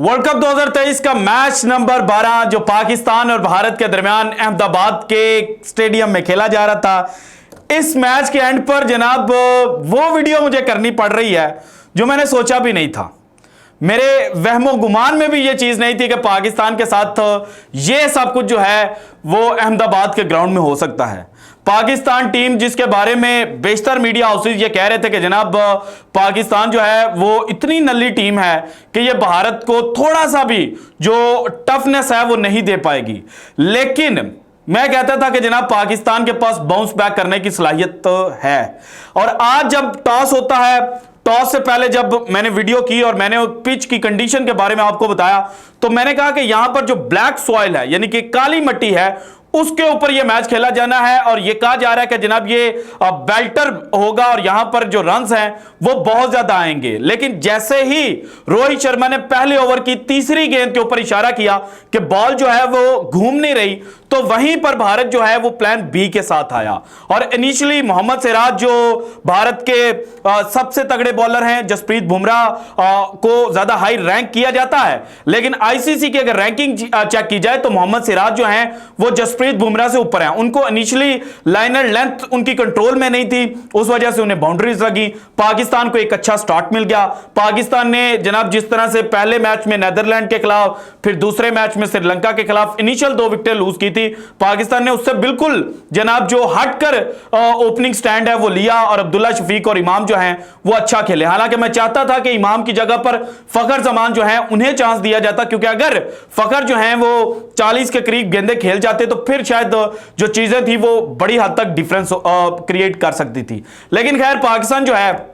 World cup 2023 का match number 12 जो पाकिस्तान और भारत के दरमियान अहमदाबाद के स्टेडियम में खेला जा रहा था, इस मैच के एंड पर जनाब वो वीडियो मुझे करनी पड़ रही है जो मैंने सोचा भी नहीं था। मेरे वहमो गुमान में भी ये चीज नहीं थी कि पाकिस्तान के साथ ये सब कुछ जो है वो अहमदाबाद के ग्राउंड में हो सकता है। पाकिस्तान टीम जिसके बारे में बेशतर मीडिया हाउसेज ये कह रहे थे कि जनाब पाकिस्तान जो है वो इतनी नल्ली टीम है कि ये भारत को थोड़ा सा भी जो टफनेस है वो नहीं दे पाएगी, लेकिन मैं कहता था कि जनाब पाकिस्तान के पास बाउंस बैक करने की सलाहियत है। और आज जब टॉस होता है, टॉस से पहले जब मैंने वीडियो की और मैंने पिच की कंडीशन के बारे में आपको बताया, तो मैंने कहा कि यहां पर जो ब्लैक सॉइल है यानी कि काली मिट्टी है उसके ऊपर यह मैच खेला जाना है। और यह कहा जा रहा है कि जनाब ये बेल्टर होगा और यहां पर जो रन्स हैं वो बहुत ज्यादा आएंगे। लेकिन जैसे ही रोहित शर्मा ने पहले ओवर की तीसरी गेंद के ऊपर इशारा किया कि बॉल जो है वो घूम नहीं रही, तो वहीं पर भारत जो है वो प्लान बी के साथ आया। और इनिशियली मोहम्मद सिराज जो भारत के सबसे तगड़े बॉलर हैं, जसप्रीत बुमराह को ज्यादा हाई रैंक किया जाता है, लेकिन आईसीसी की अगर रैंकिंग चेक की जाए तो मोहम्मद सिराज जो हैं वो जसप्रीत बुमराह से ऊपर हैं। उनको इनिशियली लाइनर लेंथ उनकी कंट्रोल में नहीं थी, उस वजह से उन्हें बाउंड्रीज लगी। पाकिस्तान को एक अच्छा स्टार्ट मिल गया। पाकिस्तान ने जनाब जिस तरह से पहले मैच में नीदरलैंड के खिलाफ, फिर दूसरे मैच में श्रीलंका के खिलाफ इनिशियल 2 विकेटें लूज की थी, पाकिस्तान ने उससे बिल्कुल जनाब जो हटकर ओपनिंग स्टैंड है वो लिया और अब्दुल्ला शफीक और इमाम जो हैं वो अच्छा खेले। हालांकि मैं चाहता था कि इमाम की जगह पर फखर जमान जो हैं उन्हें चांस दिया जाता, क्योंकि अगर फखर जो हैं वो 40 के करीब गेंदें खेल जाते तो फिर शायद जो चीजें थी वो बड़ी हद तक डिफरेंस क्रिएट कर सकती थी। लेकिन खैर पाकिस्तान जो है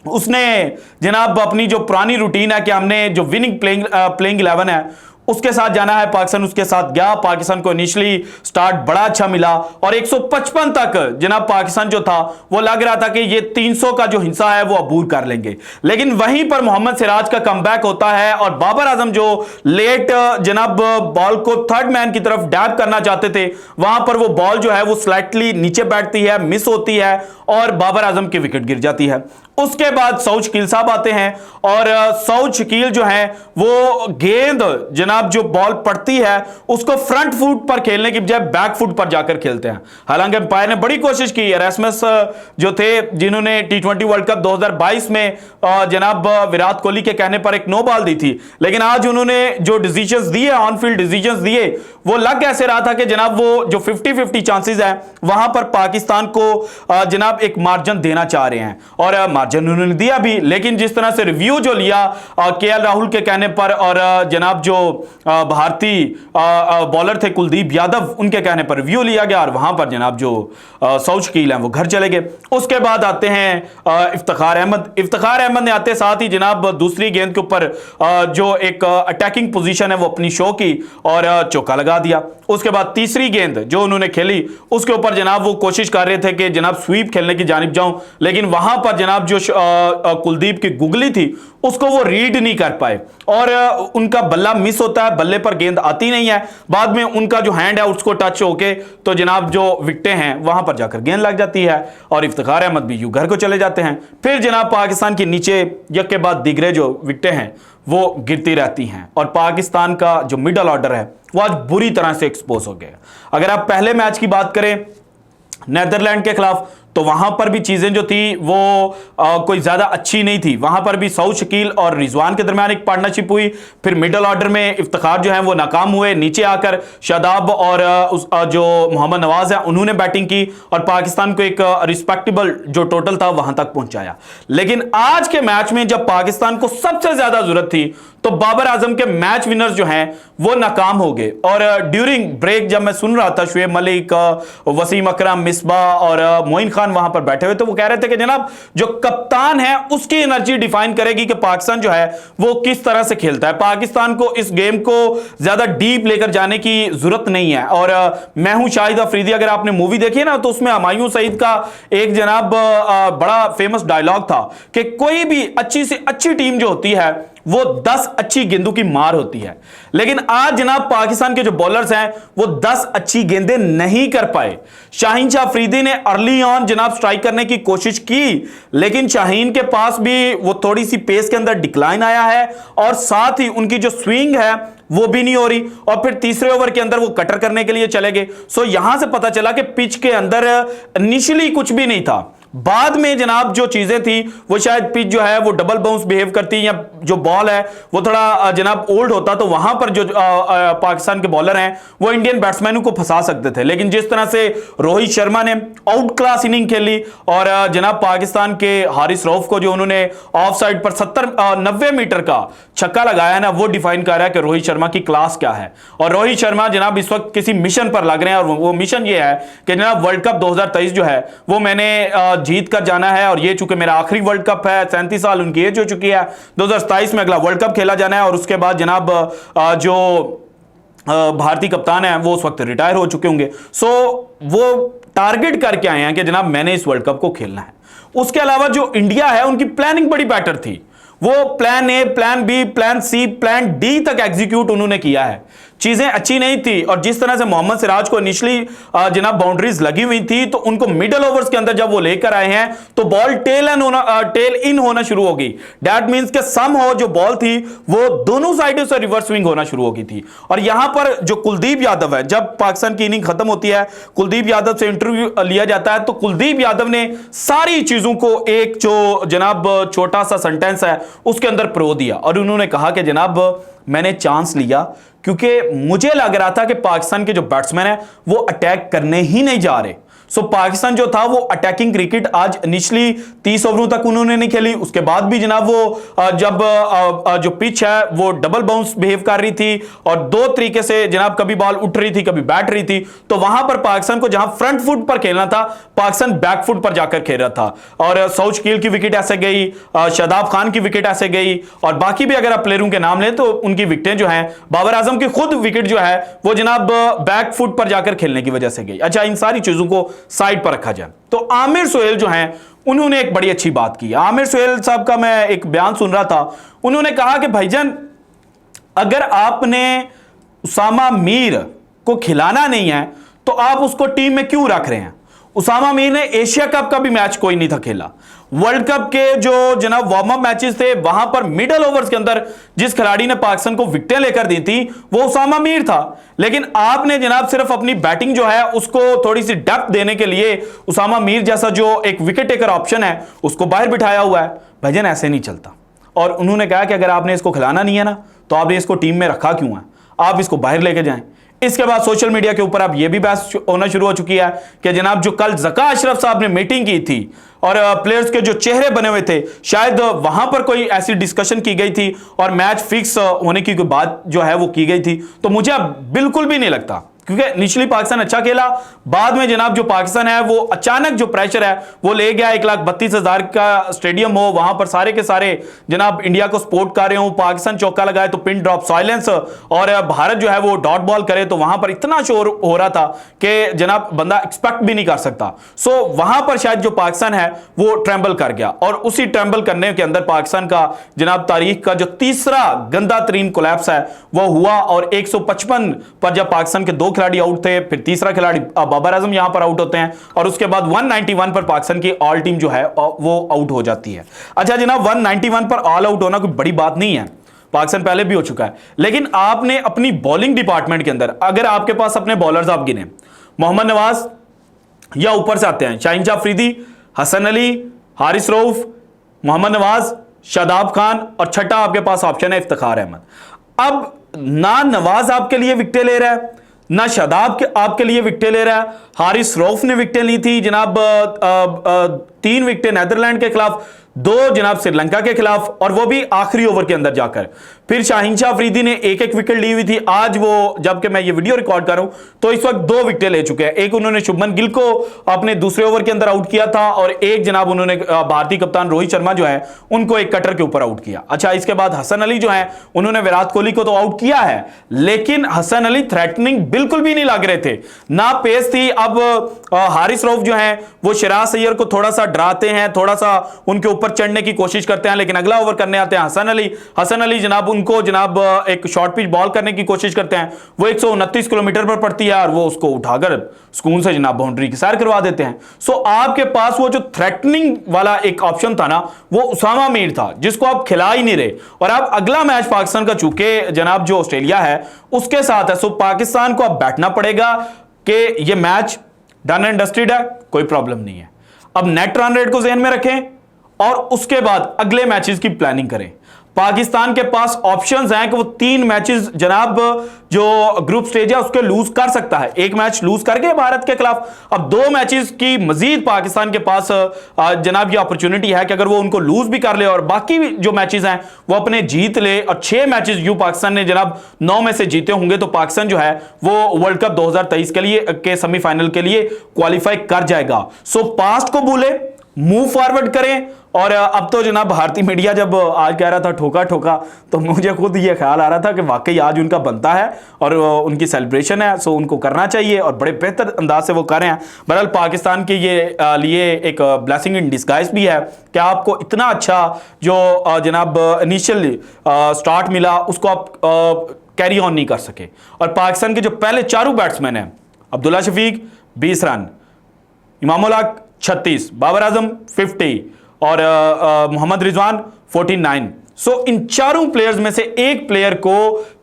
उसने जनाब अपनी जो पुरानी रूटीन है कि हमने जो विनिंग प्लेइंग 11 है उसके साथ जाना है, पाकिस्तान उसके साथ गया। पाकिस्तान को इनिशियली स्टार्ट बड़ा अच्छा मिला और 155 तक जनाब पाकिस्तान जो था वो लग रहा था कि ये 300 का जो हिस्सा है वो अबूर कर लेंगे। लेकिन वहीं पर मोहम्मद सिराज का कमबैक होता है और बाबर आजम जो लेट जनाब बॉल को थर्ड मैन की तरफ डैब करना चाहते थे, वहां पर वो बॉल जो है वो स्लाइटली नीचे बैठती है, मिस होती है और बाबर आजम की विकेट गिर जाती है। उसके बाद सऊद शकील साहब आते हैं और सऊद शकील जो है वो गेंद जनाब जो बॉल पड़ती है उसको फ्रंट फुट पर खेलने की बजाय बैक फुट पर जाकर खेलते हैं। हालांकि अंपायर ने बड़ी कोशिश की, एरेस्मस जो थे जिन्होंने T20 वर्ल्ड कप 2022 में जनाब विराट कोहली के कहने पर एक नो बॉल दी थी, लेकिन आज उन्होंने जो डिसीजंस दिए, ऑन फील्ड डिसीजंस दिए, वो लग ऐसे रहा था कि जनाब वो जो 50-50 चांसेस है वहां पर पाकिस्तान को जनाब एक मार्जिन देना चाह रहे हैं और मार्जिन उन्होंने दिया भी। लेकिन जिस तरह से रिव्यू जो लिया केएल राहुल के कहने पर और जनाब जो भारतीय बॉलर थे कुलदीप यादव उनके कहने पर रिव्यू लिया गया और वहां पर जनाब जो सऊद शकील हैं वो घर चले गए। उसके बाद आते हैं इफ्तिखार अहमद। इफ्तिखार अहमद ने आते साथ ही जनाब दूसरी गेंद के ऊपर जो एक अटैकिंग पोजीशन है वो अपनी शो की और चौका लगा दिया। उसके बाद तीसरी गेंद जो उन्होंने खेली उसके ऊपर जनाब वो कोशिश कर रहे थे कि जनाब स्वीप खेलने की जानिब जाऊं, लेकिन वहां पर जनाब जो कुलदीप की गुगली थी उसको वो रीड नहीं कर पाए और उनका बल्ला मिस होता है, बल्ले पर गेंद आती नहीं है। बाद में उनका जो हैंड है उसको टच होके तो जनाब जो विकेटें हैं वहां पर जाकर गेंद लग जाती है और इफ्तिखार अहमद भी यूं घर को चले जाते हैं। फिर जनाब पाकिस्तान के नीचे एक के बाद दिगरे जो विकेटें हैं वो गिरती रहती हैं और पाकिस्तान का जो मिडल ऑर्डर है वो आज बुरी तरह से एक्सपोज हो गया। अगर आप पहले मैच की बात करें नीदरलैंड के खिलाफ तो वहां पर भी चीजें जो थी वो कोई ज्यादा अच्छी नहीं थी। वहां पर भी सऊद शकील और रिजवान के दरमियान एक पार्टनरशिप हुई, फिर मिडल ऑर्डर में इफ्तिखार जो है वो नाकाम हुए, नीचे आकर शादाब और जो मोहम्मद नवाज है उन्होंने बैटिंग की और पाकिस्तान को एक रिस्पेक्टेबल जो टोटल था वहां तक पहुंचाया। लेकिन आज के मैच में जब पाकिस्तान को सबसे ज्यादा जरूरत थी तो बाबर आजम के मैच विनर्स जो हैं वो नाकाम हो गए। और ड्यूरिंग ब्रेक जब मैं सुन रहा था शुएब मलिक, वसीम अकरम, मिसबाह और मोइन खान वहां पर बैठे हुए, तो वो कह रहे थे कि जनाब जो कप्तान है उसकी एनर्जी डिफाइन करेगी कि पाकिस्तान जो है वो किस तरह से खेलता है। पाकिस्तान को इस गेम को ज्यादा डीप लेकर जाने की जरूरत नहीं है। और मैं हूं शाहिद अफरीदी, अगर आपने मूवी देखी है ना तो उसमें हुमायूं सईद का एक जनाब बड़ा फेमस डायलॉग था कि कोई भी अच्छी से अच्छी टीम जो होती है वो 10 अच्छी गेंदों की मार होती है। लेकिन आज जनाब पाकिस्तान के जो बॉलर्स हैं वो 10 अच्छी गेंदें नहीं कर पाए। शाहीन शाह अफरीदी ने अर्ली ऑन जनाब स्ट्राइक करने की कोशिश की, लेकिन शाहीन के पास भी वो थोड़ी सी पेस के अंदर डिक्लाइन आया है और साथ ही उनकी जो स्विंग है वो भी नहीं हो रही, और फिर तीसरे ओवर के अंदर वो कटर करने के लिए चले गए। सो यहां से पता चला कि पिच के अंदर इनिशियली कुछ भी नहीं था, बाद में जनाब जो चीजें थी वो शायद पिच जो है वो डबल बाउंस बिहेव करती, या जो बॉल है वो थोड़ा जनाब ओल्ड होता, तो वहां पर जो पाकिस्तान के बॉलर हैं वो इंडियन बैट्समैनों को फंसा सकते थे। लेकिन जिस तरह से रोहित शर्मा ने आउट क्लास इनिंग खेली और जनाब पाकिस्तान के हारिस रऊफ को जो उन्होंने ऑफ साइड पर 90 मीटर का छक्का लगाया ना, वो डिफाइन कर रहा है कि रोहित शर्मा की क्लास क्या है। और रोहित शर्मा जनाब इस वक्त किसी मिशन पर लग रहे हैं, और वो मिशन ये है कि जनाब वर्ल्ड कप 2023 जो है वो मैंने जीत कर जाना है, और ये चूंकि मेरा आखिरी वर्ल्ड कप है, 37 साल उनकी एज हो चुकी है, 2027 में अगला वर्ल्ड कप खेला जाना है, और उसके बाद जनाब जो भारतीय कप्तान है वो उस वक्त रिटायर हो चुके होंगे। सो वो टारगेट करके आए हैं कि जनाब मैंने इस वर्ल्ड कप को खेलना है। उसके अलावा जो इंडिया है उनकी प्लानिंग बड़ी बेटर थी, वो plan A, plan B, plan C, plan D तक एग्जीक्यूट उन्होंने किया है। चीजें अच्छी नहीं थी, और जिस तरह से मोहम्मद सिराज को इनिशियली जनाब बाउंड्रीज लगी हुई थी, तो उनको मिडल ओवर्स के अंदर जब वो लेकर आए हैं तो बॉल टेल इन होना शुरू हो गई। दैट मींस के सम हो जो बॉल थी वो दोनों साइडों से रिवर्स स्विंग होना शुरू हो गई थी। और यहां पर जो कुलदीप यादव है, जब पाकिस्तान की इनिंग खत्म होती है, कुलदीप यादव से इंटरव्यू लिया जाता है, तो कुलदीप यादव ने सारी चीजों को एक जो जनाब छोटा सा सेंटेंस है उसके अंदर प्रो दिया, और उन्होंने कहा कि जनाब मैंने चांस लिया क्योंकि मुझे लग रहा था कि पाकिस्तान के जो बैट्समैन हैं वो अटैक करने ही नहीं जा रहे। सो पाकिस्तान जो था वो अटैकिंग क्रिकेट आज इनिशियली 30 ओवरों तक उन्होंने नहीं खेली, उसके बाद भी जनाब वो जब जो पिच है वो डबल बाउंस बिहेव कर रही थी, और दो तरीके से जनाब कभी बॉल उठ रही थी कभी बैठ रही थी, तो वहां पर पाकिस्तान को जहां फ्रंट फुट पर खेलना था पाकिस्तान बैक फुट पर जाकर खेल रहा था। और सऊद कील की विकेट ऐसे गई, शादाब खान की विकेट ऐसे गई, और बाकी भी अगर आप प्लेयरों के नाम लें तो उनकी विकेटें जो हैं, बाबर आजम की खुद विकेट जो है वो जनाब बैक फुट पर जाकर खेलने की वजह से गई। अच्छा, इन सारी चीजों को साइड पर रखा जाए तो आमिर सुहेल जो हैं उन्होंने एक बड़ी अच्छी बात की। आमिर सुहेल साहब का मैं एक बयान सुन रहा था, उन्होंने कहा कि भाईजान अगर आपने उसामा मीर को खिलाना नहीं है तो आप उसको टीम में क्यों रख रहे हैं। उसामा मीर ने एशिया कप का भी मैच कोई नहीं था खेला, वर्ल्ड कप के जो जनाब वार्म अप मैचेस थे वहां पर मिडल ओवर्स के अंदर जिस खिलाड़ी ने पाकिस्तान को विकेटें लेकर दी थी वो उसामा मीर था। लेकिन आपने जनाब सिर्फ अपनी बैटिंग जो है उसको थोड़ी सी डेप्थ देने के लिए उसामा मीर जैसा जो एक विकेट टेकर ऑप्शन है उसको बाहर बिठाया हुआ है। भाईजान ऐसे नहीं चलता, और उन्होंने कहा कि अगर आपने इसको खिलाना नहीं है ना तो आपने इसको टीम में रखा क्यों है, आप इसको बाहर लेके जाएं। इसके बाद सोशल मीडिया के ऊपर अब यह भी बहस होना शुरू हो चुकी है कि जनाब जो कल ज़का अशरफ साहब ने मीटिंग की थी और प्लेयर्स के जो चेहरे बने हुए थे, शायद वहां पर कोई ऐसी डिस्कशन की गई थी और मैच फिक्स होने की कोई बात जो है वो की गई थी। तो मुझे अब बिल्कुल भी नहीं लगता, क्योंकि निचली पाकिस्तान अच्छा खेला, बाद में जनाब जो पाकिस्तान है वो अचानक जो प्रेशर है वो ले गया। 1,32,000 का स्टेडियम हो, वहां पर सारे के सारे जनाब इंडिया को सपोर्ट कर रहे हो, पाकिस्तान चौका लगाए तो पिन ड्रॉप साइलेंस, और भारत जो है वो डॉट बॉल करे तो वहां पर इतना शोर हो रहा था कि जनाब बंदा एक्सपेक्ट भी नहीं कर सकता। सो वहां पर शायद जो पाकिस्तान है वो ट्रेंबल कर गया, और उसी ट्रेंबल करने के अंदर पाकिस्तान का जनाब तारीख का जो तीसरा गंदा तरीन कोलैप्स है वो हुआ। और 155 पर जब पाकिस्तान के 2 खिलाड़ी आउट थे, फिर तीसरा खिलाड़ी बाबर आजम यहां पर आउट होते हैं, और उसके बाद 191 पर पाकिस्तान की ऑल टीम जो है वो आउट हो जाती है। अच्छा जनाब, 191 पर ऑल आउट होना कोई बड़ी बात नहीं है, पाकिस्तान पहले भी हो चुका है। लेकिन आपने अपनी बॉलिंग डिपार्टमेंट के अंदर अगर आपके पास अपने बॉलर्स आप गिने, मोहम्मद नवाज या ऊपर से आते हैं शाहीन शाह अफरीदी, हसन अली, हारिस रऊफ, मोहम्मद नवाज, शादाब खान, और छठा आपके पास ऑप्शन है इफ्तिखार अहमद। अब ना नवाज आपके लिए विकेटें ले रहा है, ना शादाब आपके लिए विकेटें ले रहा है। हारिस रऊफ ने विकेटें ली थी जनाब, 3 विकेटें नेदरलैंड के खिलाफ, 2 जनाब श्रीलंका के खिलाफ, और वो भी आखिरी ओवर के अंदर जाकर। फिर शाहीन शाह अफरीदी ने 1-1 विकेट ली हुई थी। आज वो जबकि मैं ये वीडियो रिकॉर्ड कर रहा हूं तो इस वक्त 2 विकेटें ले चुके हैं। एक उन्होंने शुभमन गिल को अपने दूसरे ओवर के अंदर आउट किया था, और एक जनाब उन्होंने भारतीय कप्तान रोहित शर्मा जो है उनको एक कटर के ऊपर आउट किया। अच्छा, इसके बाद हसन अली जो है उन्होंने विराट कोहली को तो आउट किया है, लेकिन हसन अली थ्रेटनिंग बिल्कुल भी नहीं लग रहे थे, ना पेस थी। अब हारिस रऊफ जो है वो शिराज सैयद को थोड़ा सा डराते हैं, थोड़ा सा उनके ऊपर चढ़ने की कोशिश करते हैं, लेकिन अगला ओवर करने आते हैं हसन अली जनाब उनको जनाब एक शॉर्ट पिच बॉल करने की कोशिश करते हैं, वो 129 किलोमीटर पर पड़ती है और वो उसको उठाकर सुकून से जनाब बाउंड्री की सैर करवा देते हैं। सो आपके पास वो जो थ्रेटनिंग वाला एक ऑप्शन था ना, वो उसामा मीर था, जिसको आप खिला ही नहीं रहे। और अब अगला मैच पाकिस्तान का चूंकि जनाब जो ऑस्ट्रेलिया है उसके साथ है, सो पाकिस्तान को अब बैठना पड़ेगा कि ये मैच डन एंड डस्टेड है, कोई प्रॉब्लम नहीं है। अब नेट रन रेट को ज़हन में रखें और उसके बाद अगले मैचेस की प्लानिंग करें। पाकिस्तान के पास ऑप्शंस हैं कि वो 3 मैचेस जनाब जो ग्रुप स्टेज है उसके लूज कर सकता है। एक मैच लूज करके भारत के खिलाफ, अब 2 मैचेस की मजीद पाकिस्तान के पास जनाब ये अपॉर्चुनिटी है कि अगर वो उनको लूज भी कर ले और बाकी जो मैचेस हैं वो अपने जीत ले, और 6 मैचेस यूं पाकिस्तान ने जनाब 9 में से जीते होंगे तो पाकिस्तान जो है वो वर्ल्ड कप 2023 के लिए के सेमीफाइनल के लिए क्वालिफाई कर जाएगा। सो पास्ट को भूले, मूव फॉरवर्ड करें। और अब तो जनाब भारतीय मीडिया जब आज कह रहा था ठोका ठोका, तो मुझे खुद ये ख्याल आ रहा था कि वाकई आज उनका बनता है और उनकी सेलिब्रेशन है, सो उनको करना चाहिए और बड़े बेहतर अंदाज से वो कर रहे हैं। बहरहाल पाकिस्तान के ये लिए एक ब्लेसिंग इन डिस्गाइज भी है कि आपको इतना अच्छा जो जनाब इनिशियल स्टार्ट मिला उसको आप कैरी ऑन नहीं कर सके। और पाकिस्तान के जो पहले 4 बैट्समैन हैं, अब्दुल्ला शफीक 20 रन, इमामुल हक 36, बाबर आजम 50 और मोहम्मद रिजवान 49। सो इन 4 प्लेयर्स में से एक प्लेयर को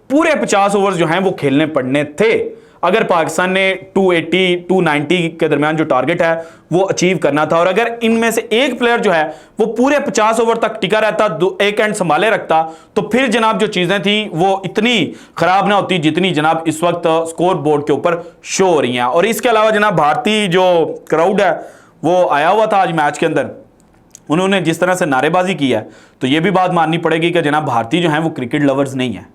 पूरे 50 ओवर जो हैं वो खेलने पड़ने थे अगर पाकिस्तान ने 280-290 के दरमियान जो टारगेट है वो अचीव करना था। और अगर इनमें से एक प्लेयर जो है वो पूरे 50 ओवर तक टिका रहता, एक एंड संभाले रखता, तो फिर जनाब जो चीजें थी वो इतनी खराब ना होती जितनी जनाब इस वक्त स्कोर बोर्ड के ऊपर शो हो रही हैं। और इसके अलावा जनाब भारतीय जो क्राउड है वो आया हुआ था आज मैच के अंदर, उन्होंने जिस तरह से नारेबाजी की है तो ये भी बात माननी पड़ेगी कि जनाब भारतीय जो हैं वो क्रिकेट लवर्स नहीं है।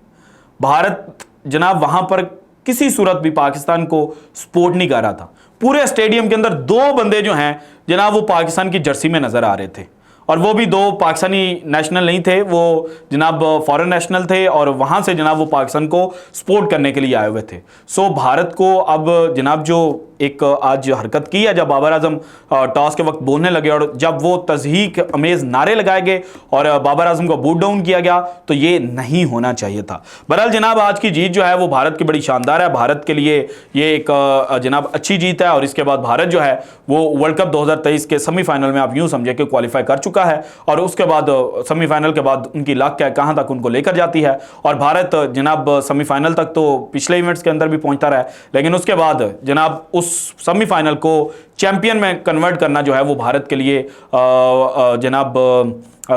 भारत जनाब वहां पर किसी सूरत भी पाकिस्तान को सपोर्ट नहीं कर रहा था। पूरे स्टेडियम के अंदर 2 बंदे जो हैं जनाब वो पाकिस्तान की जर्सी में नजर आ रहे थे, और वो भी 2 पाकिस्तानी नेशनल नहीं थे, वो जनाब फॉरेन नेशनल थे और वहां से जनाब वो पाकिस्तान को सपोर्ट करने के लिए आए हुए थे। सो भारत को अब जनाब जो एक आज हरकत की है, जब बाबर आजम टॉस के वक्त बोलने लगे और जब वो तज़हीक अमेज नारे लगाए गए और बाबर आजम को बूट डाउन किया गया, तो ये नहीं होना चाहिए था। बहरहाल जनाब आज की जीत जो है वो भारत की बड़ी शानदार है, भारत के लिए ये एक जनाब अच्छी जीत है। और इसके बाद भारत जो है वो वर्ल्ड कप 2023 के सेमीफाइनल में आप यूं समझे कि क्वालिफाई कर चुका है, और उसके बाद सेमीफाइनल के बाद उनकी लक है कहां तक उनको लेकर जाती है। और भारत जनाब सेमीफाइनल तक तो पिछले इवेंट्स के अंदर भी पहुंचता रहा, लेकिन उसके बाद जनाब उस सेमीफाइनल को चैंपियन में कन्वर्ट करना जो है वो भारत के लिए जनाब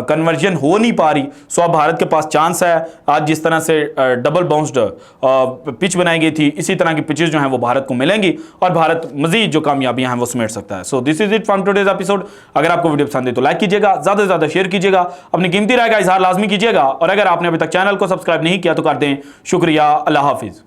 कन्वर्जन हो नहीं पा रही। सो अब भारत के पास चांस है। आज जिस तरह से डबल बाउंस्ड पिच बनाई गई थी, इसी तरह की पिचेस जो हैं वो भारत को मिलेंगी और भारत मजीद जो कामयाबियां हैं वो समेट सकता है। So this is it from today's episode. अगर आपको वीडियो पसंद है तो लाइक कीजिएगा, ज्यादा से ज्यादा शेयर कीजिएगा, अपनी कीमती राय का इजहार लाजमी कीजिएगा, और अगर आपने अभी तक चैनल को सब्सक्राइब नहीं किया तो कर दें। शुक्रिया, अल्लाह हाफिज।